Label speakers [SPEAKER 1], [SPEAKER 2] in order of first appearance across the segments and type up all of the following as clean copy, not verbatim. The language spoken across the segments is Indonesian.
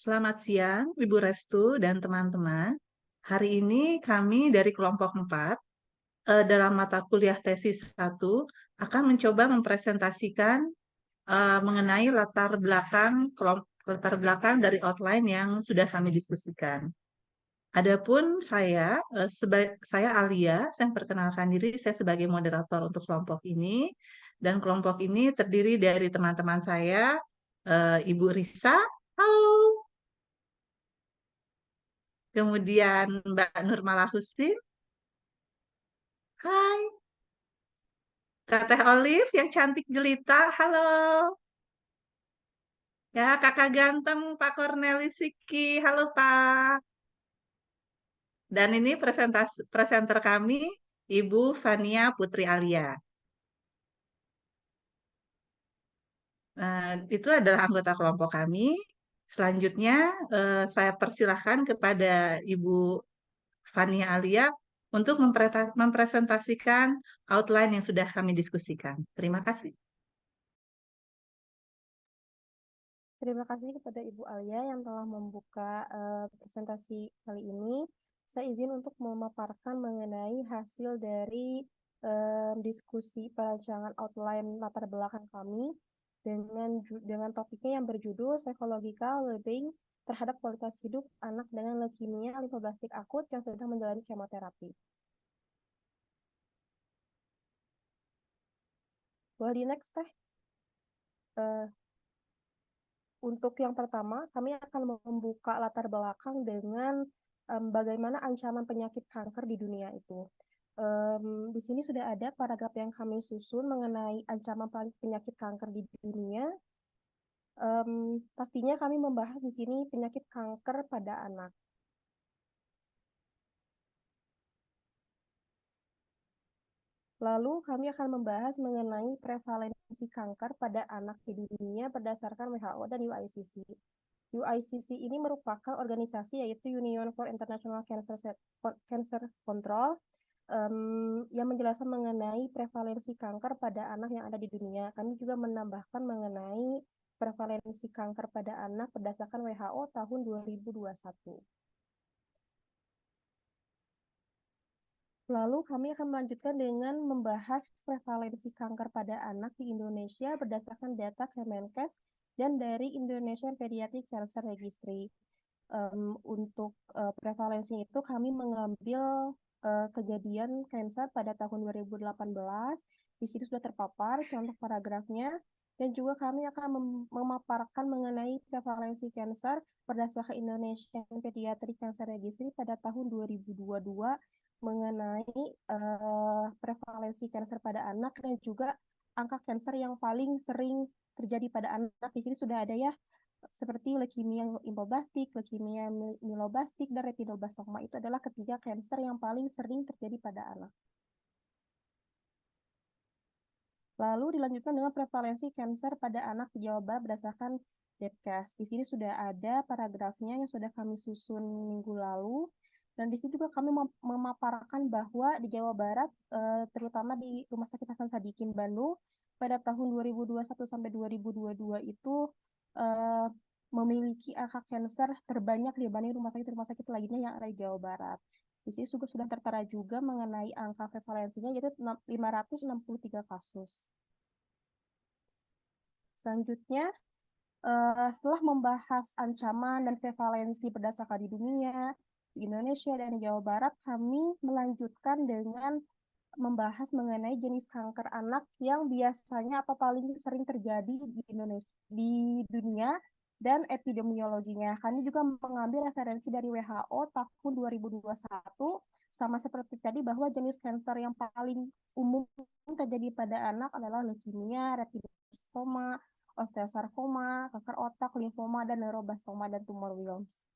[SPEAKER 1] Selamat siang, Ibu Restu dan teman-teman. Hari ini kami dari kelompok 4 dalam mata kuliah tesis 1 akan mencoba mempresentasikan mengenai latar belakang dari outline yang sudah kami diskusikan. Adapun saya Alia, saya perkenalkan diri, saya sebagai moderator untuk kelompok ini. Dan kelompok ini terdiri dari teman-teman saya, Ibu Risa, halo. Kemudian Mbak Nurmala Husin, hai. Kak Teh Olive yang cantik jelita, halo. Ya, kakak ganteng Pak Cornelis Siki, halo Pak. Dan ini presenter kami, Ibu Fania Putri Alia. Nah, itu adalah anggota kelompok kami. Selanjutnya, saya persilahkan kepada Ibu Fania Alia untuk mempresentasikan outline yang sudah kami diskusikan. Terima kasih.
[SPEAKER 2] Terima kasih kepada Ibu Alia yang telah membuka presentasi kali ini. Saya izin untuk memaparkan mengenai hasil dari diskusi perancangan outline latar belakang kami dengan topiknya yang berjudul Psychological Well-being terhadap kualitas hidup anak dengan leukemia limfoblastik akut yang sedang menjalani kemoterapi. Boleh di next, Teh? Untuk yang pertama, kami akan membuka latar belakang dengan bagaimana ancaman penyakit kanker di dunia itu. Di sini sudah ada paragraf yang kami susun mengenai ancaman penyakit kanker di dunia. Pastinya kami membahas di sini penyakit kanker pada anak. Lalu kami akan membahas mengenai prevalensi kanker pada anak di dunia berdasarkan WHO dan UICC. UICC ini merupakan organisasi yaitu Union for International Cancer Control yang menjelaskan mengenai prevalensi kanker pada anak yang ada di dunia. Kami juga menambahkan mengenai prevalensi kanker pada anak berdasarkan WHO tahun 2021. Lalu kami akan melanjutkan dengan membahas prevalensi kanker pada anak di Indonesia berdasarkan data Kemenkes dan dari Indonesian Pediatric Cancer Registry. Untuk prevalensi itu kami mengambil kejadian kanker pada tahun 2018. Di situ sudah terpapar contoh paragrafnya. Dan juga kami akan memaparkan mengenai prevalensi kanker berdasarkan Indonesian Pediatric Cancer Registry pada tahun 2022 mengenai prevalensi kanker pada anak dan juga angka kanker yang paling sering terjadi pada anak. Di sini sudah ada ya, seperti leukemia lymphoblastik, leukemia myeloblastik, dan retinoblastoma. Itu adalah ketiga kanker yang paling sering terjadi pada anak. Lalu dilanjutkan dengan prevalensi kanker pada anak di Jawa Barat berdasarkan Depkes. Di sini sudah ada paragrafnya yang sudah kami susun minggu lalu. Dan di sini juga kami memaparkan bahwa di Jawa Barat, terutama di Rumah Sakit Hasan Sadikin Bandung, pada tahun 2021 sampai 2022 itu memiliki angka kanker terbanyak dibanding rumah sakit lainnya yang ada di Jawa Barat. Di sini juga sudah tertera juga mengenai angka prevalensinya, yaitu 563 kasus. Selanjutnya, setelah membahas ancaman dan prevalensi berdasarkan di dunia, di Indonesia, dan di Jawa Barat, kami melanjutkan dengan membahas mengenai jenis kanker anak yang biasanya atau paling sering terjadi di Indonesia, di dunia, dan epidemiologinya. Kami juga mengambil referensi dari WHO tahun 2021, sama seperti tadi bahwa jenis kanker yang paling umum terjadi pada anak adalah leukemia, retinoblastoma, osteosarkoma, kanker otak, limfoma, dan neuroblastoma, dan tumor Wilms.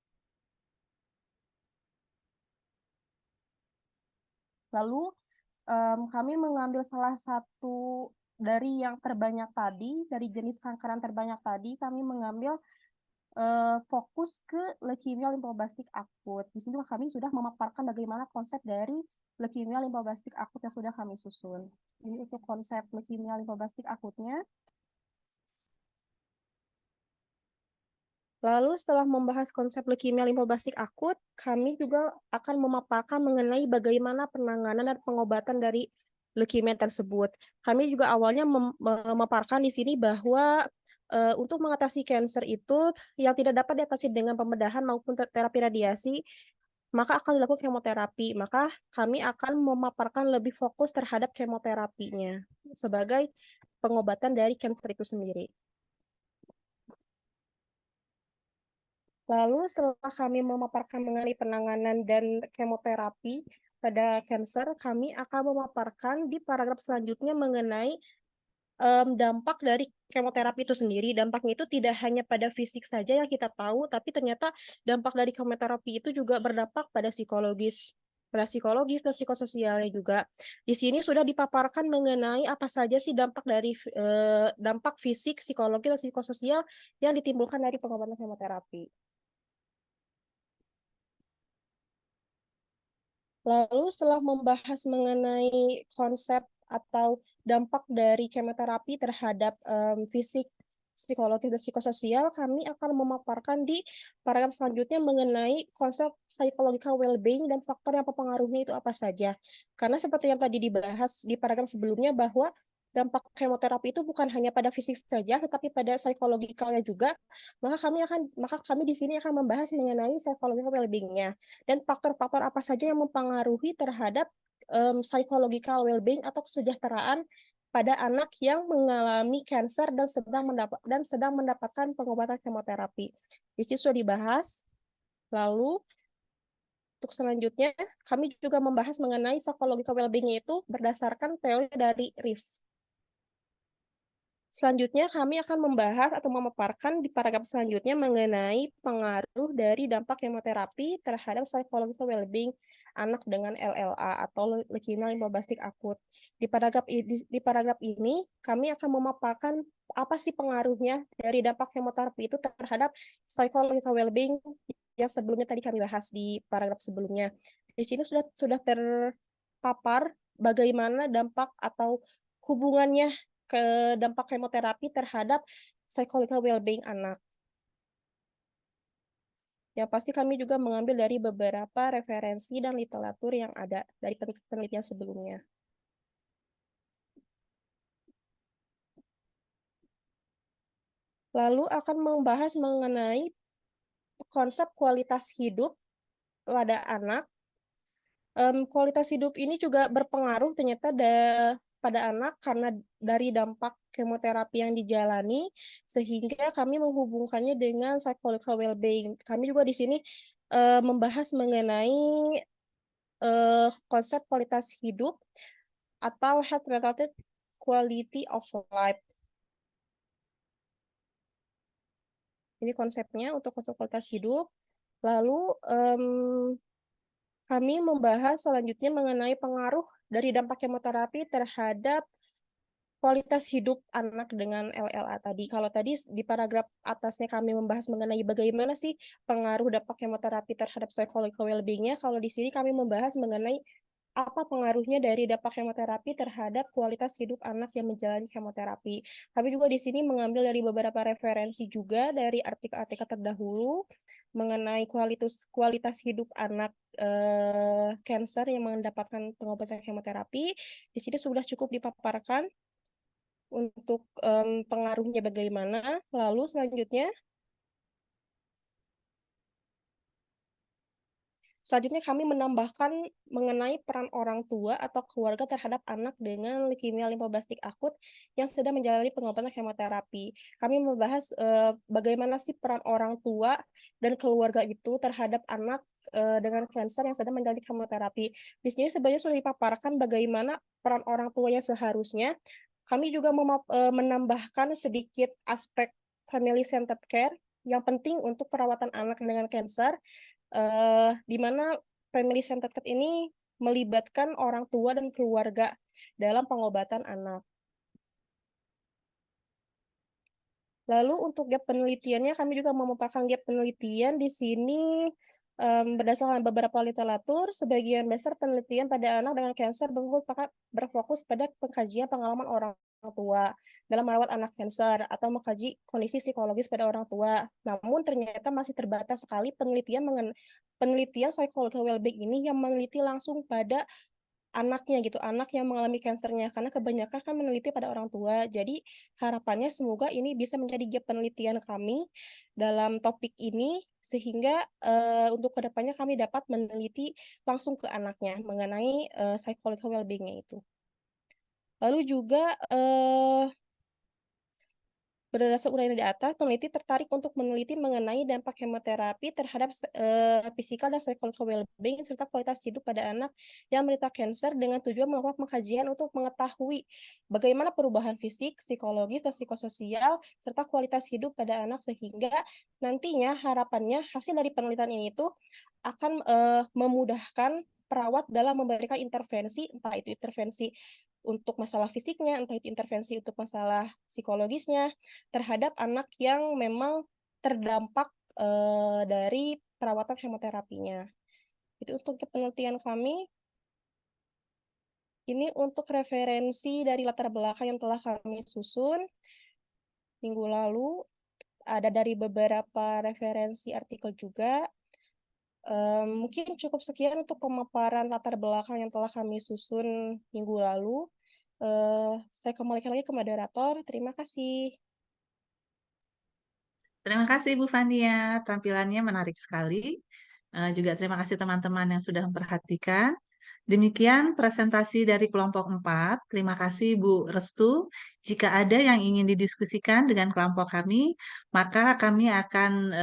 [SPEAKER 2] Lalu kami mengambil salah satu dari yang terbanyak tadi, dari jenis kanker yang terbanyak tadi, kami mengambil fokus ke leukemia limfoblastik akut. Di sini kami sudah memaparkan bagaimana konsep dari leukemia limfoblastik akut yang sudah kami susun. Ini untuk konsep leukemia limfoblastik akutnya. Lalu setelah membahas konsep leukemia limfoblastik akut, kami juga akan memaparkan mengenai bagaimana penanganan dan pengobatan dari leukemia tersebut. Kami juga awalnya memaparkan di sini bahwa untuk mengatasi kanker itu yang tidak dapat diatasi dengan pembedahan maupun terapi radiasi, maka akan dilakukan kemoterapi. Maka kami akan memaparkan lebih fokus terhadap kemoterapinya sebagai pengobatan dari kanker itu sendiri. Lalu setelah kami memaparkan mengenai penanganan dan kemoterapi pada kanker, kami akan memaparkan di paragraf selanjutnya mengenai dampak dari kemoterapi itu sendiri. Dampaknya itu tidak hanya pada fisik saja yang kita tahu, tapi ternyata dampak dari kemoterapi itu juga berdampak pada psikologis dan psikososialnya juga. Di sini sudah dipaparkan mengenai apa saja sih dampak dari dampak fisik, psikologi, dan psikososial yang ditimbulkan dari pengobatan kemoterapi. Lalu setelah membahas mengenai konsep atau dampak dari kemoterapi terhadap fisik, psikologi, dan psikososial, kami akan memaparkan di paragraf selanjutnya mengenai konsep psychological well-being dan faktor yang mempengaruhinya itu apa saja. Karena seperti yang tadi dibahas di paragraf sebelumnya bahwa dampak kemoterapi itu bukan hanya pada fisik saja, tetapi pada psikologikalnya juga. Maka kami di sini akan membahas mengenai psychological well-being-nya dan faktor-faktor apa saja yang mempengaruhi terhadap psychological well-being atau kesejahteraan pada anak yang mengalami kanker dan sedang mendapatkan pengobatan kemoterapi. Di sini sudah dibahas. Lalu untuk selanjutnya kami juga membahas mengenai psychological well-being itu berdasarkan teori dari Reeve. Selanjutnya, kami akan membahas atau memaparkan di paragraf selanjutnya mengenai pengaruh dari dampak kemoterapi terhadap psychological well-being anak dengan LLA atau leukemia limfoblastik akut. Di paragraf ini, kami akan memaparkan apa sih pengaruhnya dari dampak kemoterapi itu terhadap psychological well-being yang sebelumnya tadi kami bahas di paragraf sebelumnya. Di sini sudah terpapar bagaimana dampak atau hubungannya ke dampak kemoterapi terhadap psychological well-being anak. Yang pasti kami juga mengambil dari beberapa referensi dan literatur yang ada dari penelitian sebelumnya. Lalu akan membahas mengenai konsep kualitas hidup pada anak. Kualitas hidup ini juga berpengaruh ternyata pada anak karena dari dampak kemoterapi yang dijalani, sehingga kami menghubungkannya dengan psychological well-being. Kami juga di sini membahas mengenai konsep kualitas hidup atau health-related quality of life. Ini konsepnya untuk konsep kualitas hidup. Lalu kami membahas selanjutnya mengenai pengaruh dari dampak kemoterapi terhadap kualitas hidup anak dengan LLA tadi. Kalau tadi di paragraf atasnya kami membahas mengenai bagaimana sih pengaruh dampak kemoterapi terhadap psychological well-being-nya, kalau di sini kami membahas mengenai apa pengaruhnya dari dampak kemoterapi terhadap kualitas hidup anak yang menjalani kemoterapi. Kami juga di sini mengambil dari beberapa referensi juga dari artikel-artikel terdahulu mengenai kualitas hidup anak kanker yang mendapatkan pengobatan kemoterapi. Di sini sudah cukup dipaparkan untuk pengaruhnya bagaimana. Lalu selanjutnya kami menambahkan mengenai peran orang tua atau keluarga terhadap anak dengan leukemia limfoblastik akut yang sedang menjalani pengobatan kemoterapi. Kami membahas bagaimana sih peran orang tua dan keluarga itu terhadap anak dengan kanker yang sedang menjalani kemoterapi. Di sini sebenarnya sudah dipaparkan bagaimana peran orang tua yang seharusnya. Kami juga menambahkan sedikit aspek family centered care yang penting untuk perawatan anak dengan kanker, di mana family centered care ini melibatkan orang tua dan keluarga dalam pengobatan anak. Lalu untuk gap penelitiannya, kami juga memaparkan gap penelitian di sini berdasarkan beberapa literatur. Sebagian besar penelitian pada anak dengan kanker berfokus pada pengkajian pengalaman orang tua dalam merawat anak cancer atau mengkaji kondisi psikologis pada orang tua. Namun ternyata masih terbatas sekali penelitian psychological well-being ini yang meneliti langsung pada anaknya gitu, anak yang mengalami kansernya, karena kebanyakan kan meneliti pada orang tua. Jadi harapannya semoga ini bisa menjadi gap penelitian kami dalam topik ini, sehingga untuk kedepannya kami dapat meneliti langsung ke anaknya mengenai psychological well-being-nya itu. Lalu juga berdasarkan uraian di atas, peneliti tertarik untuk meneliti mengenai dampak kemoterapi terhadap fisikal dan psychological well-being serta kualitas hidup pada anak yang menderita kanker dengan tujuan melakukan pengkajian untuk mengetahui bagaimana perubahan fisik, psikologis, dan psikososial serta kualitas hidup pada anak sehingga nantinya harapannya hasil dari penelitian ini itu akan memudahkan perawat dalam memberikan intervensi, entah itu intervensi untuk masalah fisiknya, entah itu intervensi untuk masalah psikologisnya, terhadap anak yang memang terdampak dari perawatan kemoterapinya. Itu untuk penelitian kami. Ini untuk referensi dari latar belakang yang telah kami susun minggu lalu. Ada dari beberapa referensi artikel juga. Mungkin cukup sekian untuk pemaparan latar belakang yang telah kami susun minggu lalu. Saya kembalikan lagi ke moderator. Terima kasih.
[SPEAKER 1] Terima kasih Bu Fania, tampilannya menarik sekali. Juga terima kasih teman-teman yang sudah memperhatikan. Demikian presentasi dari kelompok 4. Terima kasih Bu Restu. Jika ada yang ingin didiskusikan dengan kelompok kami, maka kami akan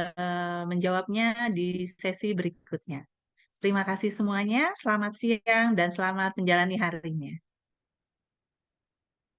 [SPEAKER 1] menjawabnya di sesi berikutnya. Terima kasih semuanya, selamat siang dan selamat menjalani harinya.